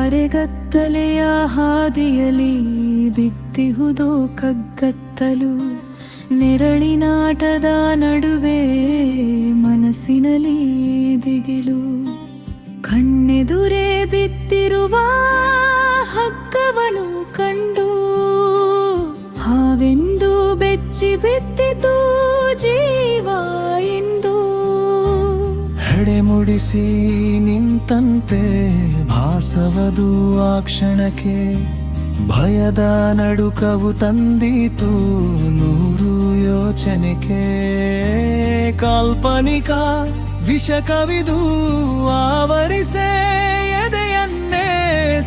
ಅರೆಗತ್ತಲೆಯ ಹಾದಿಯಲಿ ಬಿತ್ತಿಹುದೋ ಕಗ್ಗತ್ತಲು, ನೆರಳಿನಾಟದ ನಡುವೆ ಮನಸ್ಸಿನಲ್ಲಿ ದಿಗಿಲು. ಕಣ್ಣೆದುರೇ ಬಿತ್ತಿರುವ ಹಗ್ಗವನು ಕಂಡು ಹಾವೆಂದು ಬೆಚ್ಚಿ ಬಿತ್ತಿತು ಜೀವ ಎಂದು. ಹೆಡೆ ಮುಡಿಸಿ ನಿಂತಂತೆ ಭಾಸವದು ಆ ಕ್ಷಣಕ್ಕೆ, ಭಯದ ನಡುಕವು ತಂದೀತು ನೂರು ಯೋಚನೆಗೆ. ಕಾಲ್ಪನಿಕ ವಿಷ ಕವಿದು ಆವರಿಸೆ ಎದೆಯನ್ನೇ,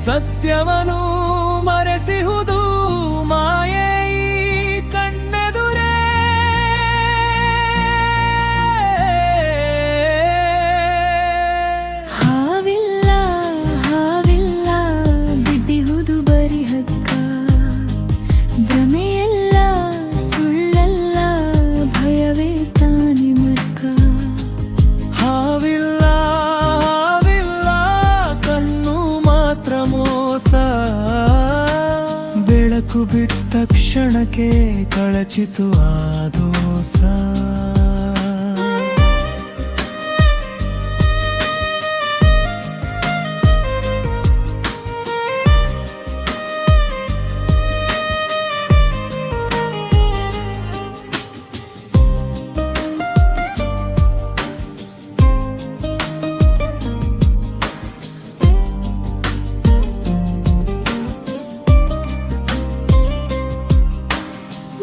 ಸತ್ಯವನು ಮರೆಸಿಹುದು ಮಾಯೆ ಈ ಕಣ್ಣೆದುರೇ. ಹಾವಿಲ್ಲ ಹಾವಿಲ್ಲ ಬಿದ್ದಿಹುದು ಬರಿ ಹಗ್ಗ, ಭ್ರಮೆಯಲ್ಲ ಸುಳ್ಳಲ್ಲ ಭಯವೇ ತಾನೆ ಮರ್ಕ. ಹಾವಿಲ್ಲ ಹಾವಿಲ್ಲ ಕಣ್ಣು ಮಾತ್ರ ಮೋಸ, ಬೆಳಕು ಬಿಟ್ಟ ಕ್ಷಣಕ್ಕೆ ಕಳಚಿತು ಆ ದೋಸ.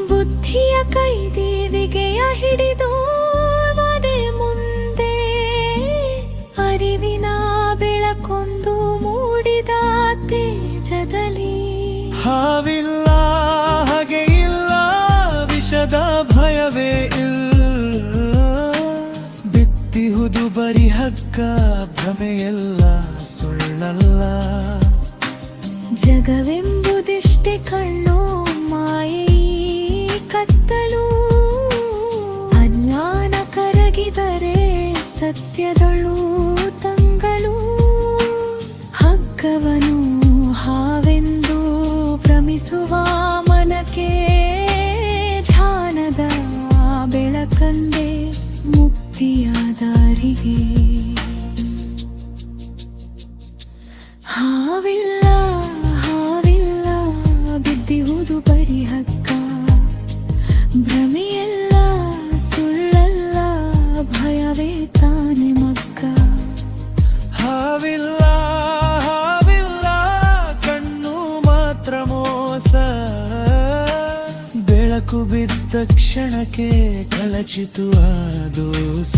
ಬುದ್ಧಿಯ ಕೈದೇವಿಗೆಯ ಹಿಡಿದು ಮನೆ ಮುಂದೆ, ಅರಿವಿನ ಬೆಳಕೊಂದು ಮೂಡಿದ ತೇಜದಲ್ಲಿ. ಹಾವಿಲ್ಲ ಹಾಗೆ ಇಲ್ಲ ವಿಷದ ಭಯವೇ ಇಲ್ಲ, ಬಿತ್ತಿಹುದು ಬರಿ ಹಗ್ಗ ಭ್ರಮೆಯಲ್ಲ ಸುಳ್ಳಲ್ಲ. ಜಗವೆಂಬುದಿಷ್ಟೇ ಕಣ್ಣು ಮಾಯೆ ಕತ್ತಲು, ಅಜ್ಞಾನ ಕರಗಿದರೆ ಸತ್ಯದಳು ತಂಗಲು. ಹಗ್ಗವನು ಹಾವೆಂದು ಭ್ರಮಿಸುವ ಮನಕ್ಕೆ, ಧ್ಯಾನದ ಬೆಳಕಂದೆ ಮುಕ್ತಿಯ ದಾರಿಗೆ. ಹಾವಿಲ್ಲ ಹಾವಿಲ್ಲ ಬಿದ್ದಿಹುದು ಬರಿ ಹಗ್ಗ, ಭ್ರಮೆಯಲ್ಲ ಸುಳ್ಳಲ್ಲ ಭಯವೇ ತಾನೆ ಮಗ್ಗ. ಹಾವಿಲ್ಲ ಹಾವಿಲ್ಲ ಕಣ್ಣು ಮಾತ್ರ ಮೋಸ, ಬೆಳಕು ಬಿದ್ದ ಕ್ಷಣಕ್ಕೆ ಕಳಚಿತು ಆ ದೋಸ.